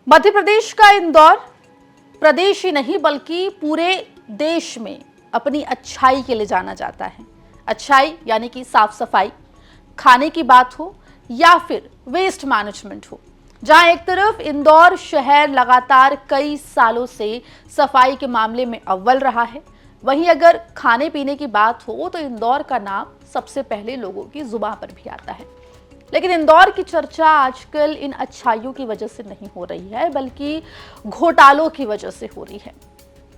मध्य प्रदेश का इंदौर प्रदेश ही नहीं बल्कि पूरे देश में अपनी अच्छाई के लिए जाना जाता है। अच्छाई यानी कि साफ सफाई, खाने की बात हो या फिर वेस्ट मैनेजमेंट हो। जहां एक तरफ इंदौर शहर लगातार कई सालों से सफाई के मामले में अव्वल रहा है, वहीं अगर खाने पीने की बात हो तो इंदौर का नाम सबसे पहले लोगों की जुबान पर भी आता है। लेकिन इंदौर की चर्चा आजकल इन अच्छाइयों की वजह से नहीं हो रही है बल्कि घोटालों की वजह से हो रही है।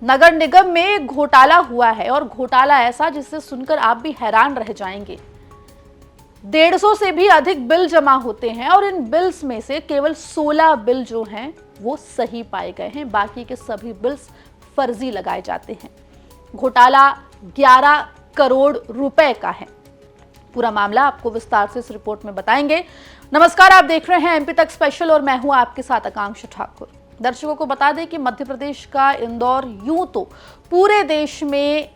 नगर निगम में घोटाला हुआ है और घोटाला ऐसा जिससे सुनकर आप भी हैरान रह जाएंगे। 150 से भी अधिक बिल जमा होते हैं और इन बिल्स में से केवल 16 बिल जो हैं वो सही पाए गए हैं, बाकी के सभी बिल्स फर्जी लगाए जाते हैं। घोटाला 11 करोड़ रुपए का है। पूरा मामला आपको विस्तार से इस रिपोर्ट में बताएंगे। नमस्कार, आप देख रहे हैं एमपी तक स्पेशल और मैं हूं आपके साथ आकांक्षा ठाकुर। दर्शकों को बता दें कि मध्य प्रदेश का इंदौर यूं तो पूरे देश में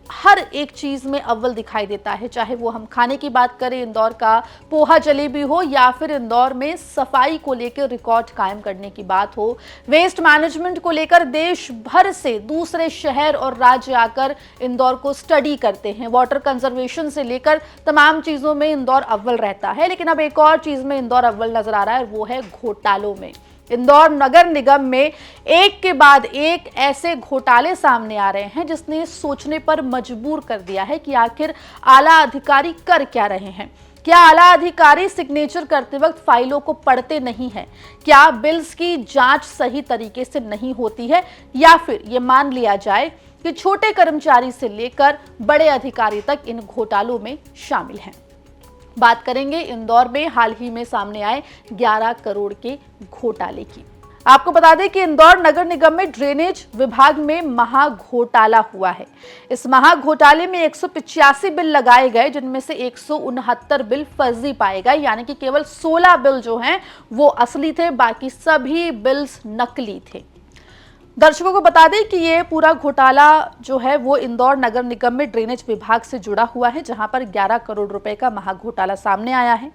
हर एक चीज में अव्वल दिखाई देता है, चाहे वो हम खाने की बात करें, इंदौर का पोहा जलेबी हो या फिर इंदौर में सफाई को लेकर रिकॉर्ड कायम करने की बात हो, वेस्ट मैनेजमेंट को लेकर देश भर से दूसरे शहर और राज्य आकर इंदौर को स्टडी करते हैं। वाटर कंजर्वेशन से लेकर तमाम चीजों में इंदौर अव्वल रहता है। लेकिन अब एक और चीज में इंदौर अव्वल नजर आ रहा है, वो है घोटालों में। इंदौर नगर निगम में एक के बाद एक ऐसे घोटाले सामने आ रहे हैं जिसने सोचने पर मजबूर कर दिया है कि आखिर आला अधिकारी कर क्या रहे हैं। क्या आला अधिकारी सिग्नेचर करते वक्त फाइलों को पढ़ते नहीं है? क्या बिल्स की जांच सही तरीके से नहीं होती है, या फिर ये मान लिया जाए कि छोटे कर्मचारी से लेकर बड़े अधिकारी तक इन घोटालों में शामिल हैं? बात करेंगे इंदौर में हाल ही में सामने आए 11 करोड़ के घोटाले की। आपको बता दें कि इंदौर नगर निगम में ड्रेनेज विभाग में महा घोटाला हुआ है। इस महा घोटाले में 185 बिल लगाए गए, जिनमें से 169 बिल फर्जी पाए गए, यानी कि केवल 16 बिल जो हैं वो असली थे, बाकी सभी बिल्स नकली थे। दर्शकों को बता दें कि ये पूरा घोटाला जो है वो इंदौर नगर निगम में ड्रेनेज विभाग से जुड़ा हुआ है, जहां पर 11 करोड़ रुपए का महा घोटाला सामने आया है।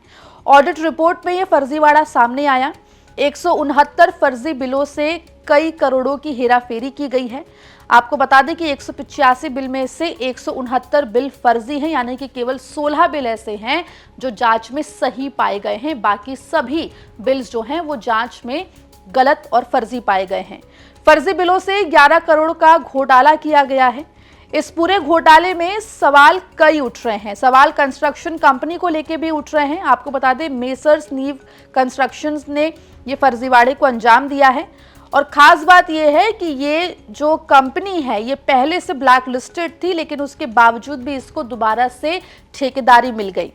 ऑडिट रिपोर्ट में ये फर्जीवाड़ा सामने आया। 169 फर्जी बिलों से कई करोड़ों की हेराफेरी की गई है। आपको बता दें कि 185 बिल में से 169 बिल फर्जी हैं, यानी कि केवल 16 बिल ऐसे हैं जो जांच में सही पाए गए हैं, बाकी सभी बिल्स जो हैं वो जांच में गलत और फर्जी पाए गए हैं। फर्जी बिलों से 11 करोड़ का घोटाला किया गया है। इस पूरे घोटाले में सवाल कई उठ रहे हैं। सवाल कंस्ट्रक्शन कंपनी को लेके भी उठ रहे हैं। आपको बता दें मेसर्स नीव कंस्ट्रक्शंस ने ये फर्जीवाड़े को अंजाम दिया है और खास बात यह है कि ये जो कंपनी है ये पहले से ब्लैक लिस्टेड थी, लेकिन उसके बावजूद भी इसको दोबारा से ठेकेदारी मिल गई।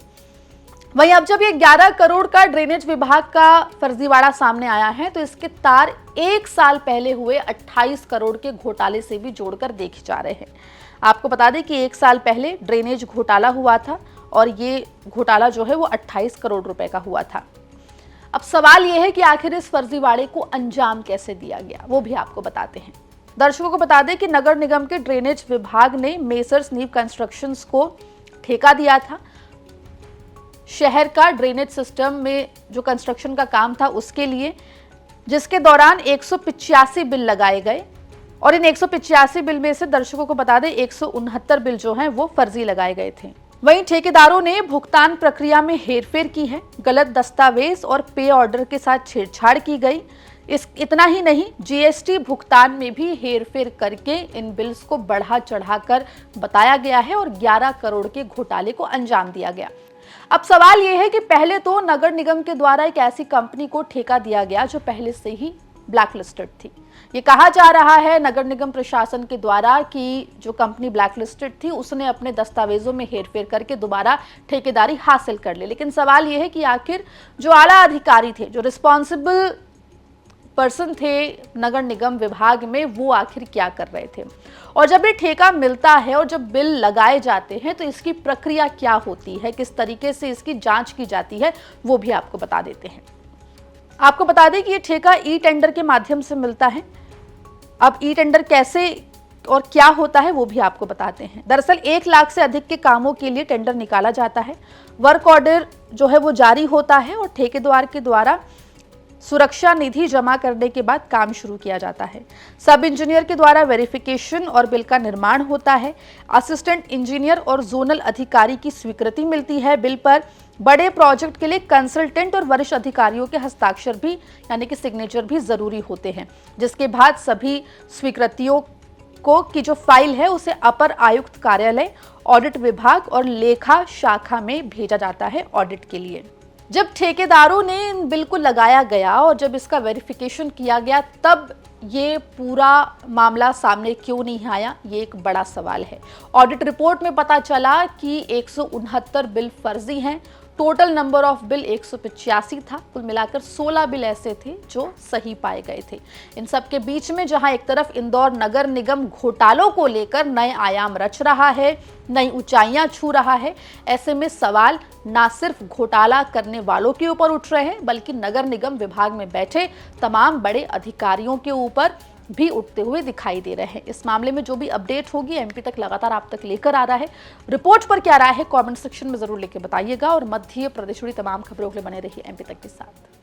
वहीं अब जब ये 11 करोड़ का ड्रेनेज विभाग का फर्जीवाड़ा सामने आया है तो इसके तार 1 साल पहले हुए 28 करोड़ के घोटाले से भी जोड़कर देखे जा रहे हैं। आपको बता दें कि 1 साल पहले ड्रेनेज घोटाला हुआ था और ये घोटाला जो है वो 28 करोड़ रुपए का हुआ था। अब सवाल ये है कि आखिर इस फर्जीवाड़े को अंजाम कैसे दिया गया, वो भी आपको बताते हैं। दर्शकों को बता दें कि नगर निगम के ड्रेनेज विभाग ने मेसर्स नीव कंस्ट्रक्शंस को ठेका दिया था। शहर का ड्रेनेज सिस्टम में जो कंस्ट्रक्शन का काम था उसके लिए, जिसके दौरान 185 बिल लगाए गए और इन 185 बिल में से दर्शकों को बता दें 169 बिल जो हैं वो फर्जी लगाए गए थे। वहीं ठेकेदारों ने भुगतान प्रक्रिया में हेरफेर की है, गलत दस्तावेज और पे ऑर्डर के साथ छेड़छाड़ की गई। इतना ही नहीं, जीएसटी भुगतान में भी हेरफेर करके इन बिल्स को बढ़ा चढ़ाकर बताया गया है और 11 करोड़ के घोटाले को अंजाम दिया गया। अब सवाल यह है कि पहले तो नगर निगम के द्वारा एक ऐसी कंपनी को ठेका दिया गया जो पहले से ही ब्लैक लिस्टेड थी। ये कहा जा रहा है नगर निगम प्रशासन के द्वारा कि जो कंपनी ब्लैक लिस्टेड थी उसने अपने दस्तावेजों में हेरफेर करके दोबारा ठेकेदारी हासिल कर ली। लेकिन सवाल यह है कि आखिर जो आला अधिकारी थे, जो रिस्पॉन्सिबल पर्सन थे नगर निगम विभाग में, वो आखिर क्या कर रहे थे? और जब ये ठेका मिलता है और जब बिल लगाए जाते हैं तो इसकी प्रक्रिया क्या होती है, किस तरीके से इसकी जांच की जाती है, वो भी आपको बता देते हैं। आपको बता दें कि ये ठेका ई टेंडर के माध्यम से मिलता है। अब ई टेंडर कैसे और क्या होता है वो भी आपको बताते हैं। दरअसल 1 लाख से अधिक के कामों के लिए टेंडर निकाला जाता है। वर्क ऑर्डर जो है वो जारी होता है और ठेकेदार के द्वारा सुरक्षा निधि जमा करने के बाद काम शुरू किया जाता है। सब इंजीनियर के द्वारा वेरिफिकेशन और बिल का निर्माण होता है। असिस्टेंट इंजीनियर और जोनल अधिकारी की स्वीकृति मिलती है बिल पर। बड़े प्रोजेक्ट के लिए कंसल्टेंट और वरिष्ठ अधिकारियों के हस्ताक्षर भी यानी कि सिग्नेचर भी जरूरी होते हैं, जिसके बाद सभी स्वीकृतियों को की जो फाइल है उसे अपर आयुक्त कार्यालय, ऑडिट विभाग और लेखा शाखा में भेजा जाता है ऑडिट के लिए। जब ठेकेदारों ने इन बिल को लगाया गया और जब इसका वेरिफिकेशन किया गया, तब ये पूरा मामला सामने क्यों नहीं आया, ये एक बड़ा सवाल है। ऑडिट रिपोर्ट में पता चला कि 169 बिल फर्जी हैं। टोटल नंबर ऑफ बिल 185 था। कुल मिलाकर 16 बिल ऐसे थे जो सही पाए गए थे। इन सब के बीच में जहां एक तरफ इंदौर नगर निगम घोटालों को लेकर नए आयाम रच रहा है, नई ऊंचाइयां छू रहा है, ऐसे में सवाल ना सिर्फ घोटाला करने वालों के ऊपर उठ रहे हैं, बल्कि नगर निगम विभाग में बैठे तमाम बड़े अधिकारियों के ऊपर भी उठते हुए दिखाई दे रहे हैं। इस मामले में जो भी अपडेट होगी एमपी तक लगातार आप तक लेकर आ रहा है। रिपोर्ट पर क्या राय है कमेंट सेक्शन में जरूर लेके बताइएगा और मध्य प्रदेश जुड़ी तमाम खबरों के लिए बने रहिए एमपी तक के साथ।